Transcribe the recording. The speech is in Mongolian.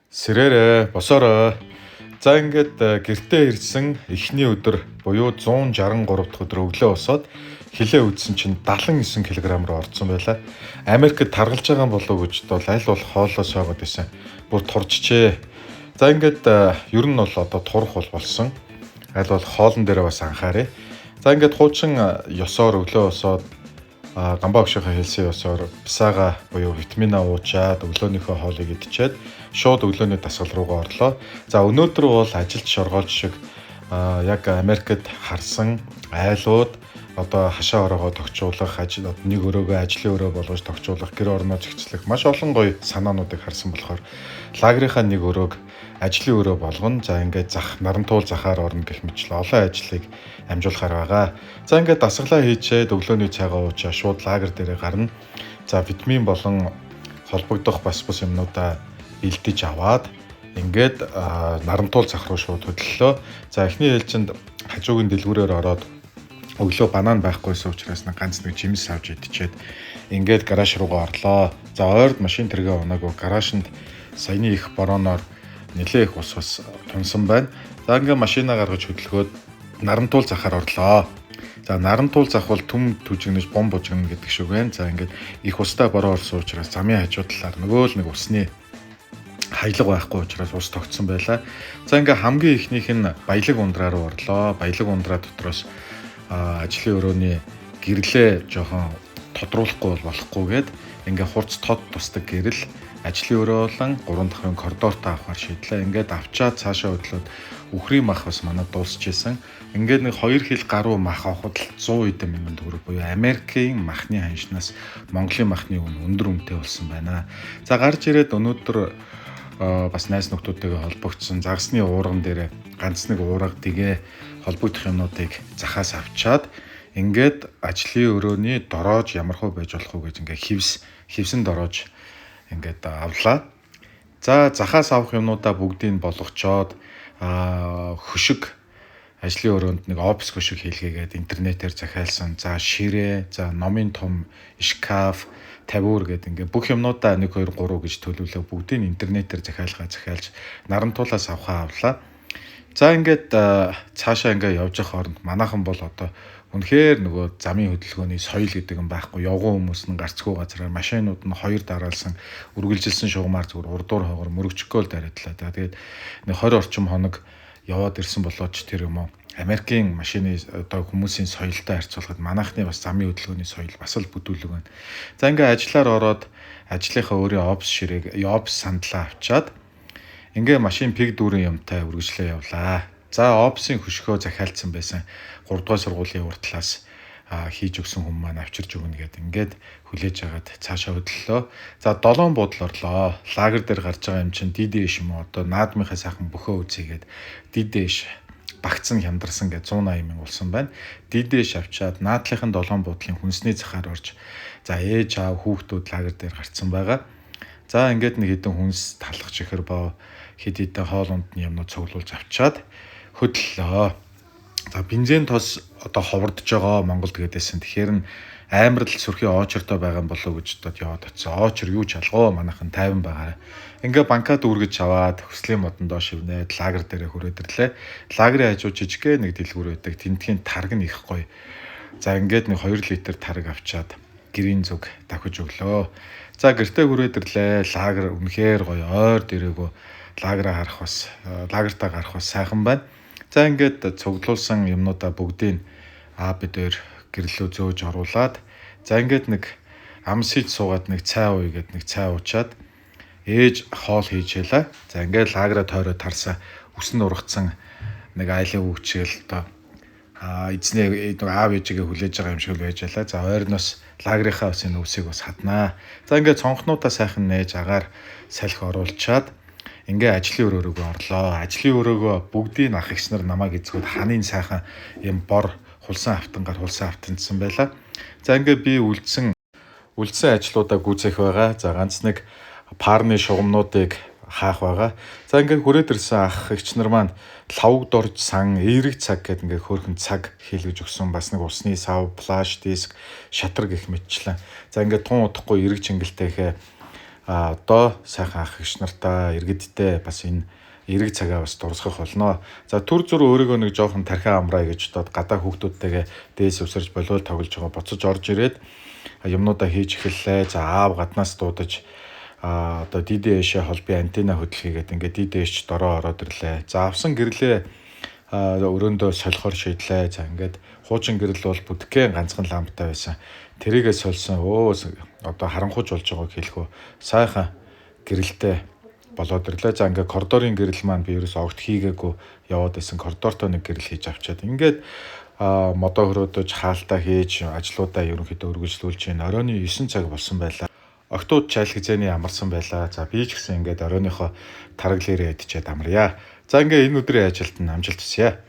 Сэрээрээ, босоороо. За ингээд гэртээ ирсэн эхний өдөр буюу 163 дахь өдөр өглөө босоод хилээ үдсэн чинь 79 кг руу орсон байлаа. Америкт таргалж байгаа болов уу гэж бол аль болох хоолоо сойгоод байсан. Бүр турчжээ. За ингээд ер нь бол одоо турах болсон. Аль болох хоолн дээр бас анхаарай. За ингээд хуучин ёсоор өглөө босоод гамбаа өгшийнхаа хэлсэн ёсоор бисаага буюу витамина уучаад өглөөнийхөө хоолыг идчихэд шууд өглөөний дасгал руугаа орлоо. За өнөөдөр бол ажилд шоргоолж шиг яг Америкт харсан айлууд одоо хашаа ороогоо тогтчуулах, нэг өрөөгөө ажлын өрөө болгож тогтчуулах, гэр орноо зохицлох маш олон гоё санаануудыг харсан болохоор лагерийнхаа нэг өрөөг ажлын өрөө болгоно. За ингээд нарантуул захаар орно гэх мэтлээ олон ажлыг амжуулахаар байгаа. За ингээд дасгалаа хийчээд өглөөний цайгаа уучаа шууд лагер дээрээ гарна. За витамин болон холбогдох бас бус юмнуудаа бэлдэж аваад ингээд нарантуул зах руу шууд хөдлөлөө. За эхний ээлжинд хажуугийн дэлгүүрээр ороод өглөө банан байхгүйсэн учраас ганц нэг жимс авч идчихэд ингээд гараж руугаа орлоо. За ойрд машин тэргээ унаагүй гаражинд саяны их борооноор нэлээ их ус тунсан байна. За ингээд машинаа гаргаж хөдөлгөөд нарантуул захаар орлоо. За нарантуул зах бол түм түжигнэж бом бужигнэ гэдэг шиг байна. За ингээд их устай бороо орсон учраас замын хажуу талаар нөгөө л нэг усны хаялга байхгүй учраас ус тогтсон байлаа. За ингээд хамгийн ихнийх нь баялаг ундраа руу орлоо. Баялаг ундраа дотроос ажлын өрөөний гэрлээ жоохон тодруулахгүй болохгүйгээд ингээд хурц тод тусдаг гэрэл ажлын өрөө болон 3 дахь коридорт авахар шийдлээ. Ингээд авчаад цаашаа хөдлөөд үхрийн мах бас манад дуусч исэн. Ингээд нэг 2 хил гаруй мах авахд 100 эд мянган төгрөг буюу Америкийн махны ханшнаас Монголын махны үн өндөр үнэтэй болсон байна. За гарч ирээд өнөөдөр бас найз нөхдөдтэйгээ холбогдсон загсны уурган дээр ганц нэг уурга дэгээ холбогдох юмнуудыг захаас авчаад ингээд ажлын өрөөний дороож ямархуу байж болох уу гэж ингээд хевсэн дороож ингээд авлаа. За захаас авах юмнуудаа бүгдийг болгочоод хөшиг ажлын өрөөнд нэг офис хөшиг хийлгээгээд интернетээр захиалсан. За ширээ, за номын том шкаф, тавиур гэдэг ингээд бүх юмнуудаа 1 2 3 гэж төлөвлөө бүгдийг интернетээр захиалж нарантуулаас авахаа авлаа. За ингээд цаашаа ингээд явж явах хооронд манайхан бол одоо үнэхээр нөгөө замын хөдөлгөөний соёл гэдэг юм байхгүй. Явган хүмүүс нь гарцгүй газараар машинууд нь хоёр дараалсан үргэлжилсэн шугамар зүгээр урдуур хоогоор мөрөгчгөөл дараадлаа. Тэгээд нэг 20 орчим хоног яваад ирсэн болоод ч тэр юм уу Америкийн машины одоо хүмүүсийн соёлтой харьцуулахад манайхны бас замын хөдөлгөөний соёл бас л бүдүүлэг байна. За ингээд ажиллаар ороод ажлынхаа өөрийн офис сандлаа авчаад ингээ машин пиг дүүрэн юмтай үргэлжлээ явлаа. За офисын хөшгөө захиалцсан байсан 3 дугаар сургуулийн уртлаас хийж өгсөн хүмүүс маань авчирж өгнө гэдэг ингээд хүлээж агаад цаашаа хөдлөлөө. За 7 буудал орлоо. Лагер дээр гарч байгаа юм чинь дидээш юм уу одоо наадмынхаа сайхан бөхөө үзээгээд дидээш багцсан хямдарсан гэж 180 мянга болсон байна. Дидээш авчаад наадлынхын 7 буудлын хүнсний захаар орж за ээж аав хүүхдүүд лагер дээр гарцсан байгаа. За ингээд нэг хэдэн хүнс талах чихэр боо хэд хэдэн хоол ундны юмнууд цуглуулж авчаад хөдлөлөө. За бензин тос одоо ховордож байгаа Монголд гэдээсэн. Тэгэхээр нь амар л сүрхийн оочортой байгаа юм болоо гэж бодоод яваад очсон. Оочор юу ч алгоо манайхан 50 байгаа. Ингээ банкад үргэж аваад хөслийн модон доош ивнээд лагер дээрээ хүрээд ирлээ. Лагерын хажуу жижигхэн нэг дэлгүүр байдаг. Тентхийн тарг нь их гоё. За ингээд нэг 2 литр тарг авчаад гэрийн зүг давхиж өглөө. За гэртээ хүрээд ирлээ. Лагер үнэхээр гоё. Ойр дээрээгүй лагераа лагертаа гарах бас сайхан байна. За ингээд цуглуулсан юмнуудаа бүгдийг бид хоёр гэрлөө зөөж оруулаад за ингээд нэг амсиж суугаад нэг цай ууя гэд нэг цай уучаад ээж хоол хийж ялаа. За ингээд лагераа тойроо тарсан үсэн ургацсан нэг айлын хүүгчээл одоо эзнээ аав ээжигээ хүлээж байгаа юм шиг л байж ялаа. За ойрноос лагерийнхаа үсийн үсийг бас хаднаа. За ингээд цонхнуудаа сайхан нээж агаар салхи оруулчаад ингээ ажлын өрөөгөө орлоо. Ажлын өрөөгөө бүгдийг ах эгч нар намайг эзгүүд ханын сайхан юм бор хулсан автанцсан байла. За ингээ би үлдсэн ажлуудаа гүйцээх байгаа. За ганц нэг парны шугамнуудыг хаах байгаа. За ингээ хүрээд ирсэн ах эгч нар маань лавг дорж сан, эерэг цаг гэдэг ингээ хөөрхөн цаг хийлгэж өгсөн. Бас нэг усны сав, флаш диск, шатар гэх мэтчлэн. За ингээ тун удахгүй эрэг чингэлтэйхээ одоо сайхан ах эгч нартаа иргэдтэй бас энэ эрэг цагаа бас дурсгах болно. За түр зүр өөрийгөө нэг жоохон тархиа амраа гэж бодоод гадаа хүүхдүүдтэйгээ дээс өсөрж болов тоглож байгаа буцаж орж ирээд юмнуудаа хийж эхэллээ. За аав гаднаас дуудаж одоо DDS холбын антенна хөдөлгөөгээд ингээд DDS дороо ороод ирлээ. За авсан гэрлээ өрөөндөө солихоор шийдлээ. За ингээд хуучин гэрэл бол бүтгэн ганцхан ламптай байсан. Тэрийгээ сольсон. Одоо харанхууж болж байгааг хэлэхөө сайхан гэрэлтэй болоод ирлээ. За ингээд коридорын гэрэл маань би ерөөс огт хийгээгүй яваад байсан. Коридортой нэг гэрэл хийж авчаад ингээд модоо хөрөөдөж хаалтаа хийж ажлуудаа ерөнхийдөө үргэлжлүүлж байна. Оройн 9 цаг болсон байлаа. Октод чайл хизээний амарсан байлаа. За би ч гэсэн ингээд оройныхоо тараглаараа идчихэд амарья. За ингээд энэ өдрийн ажилд нь амжилт хүсье.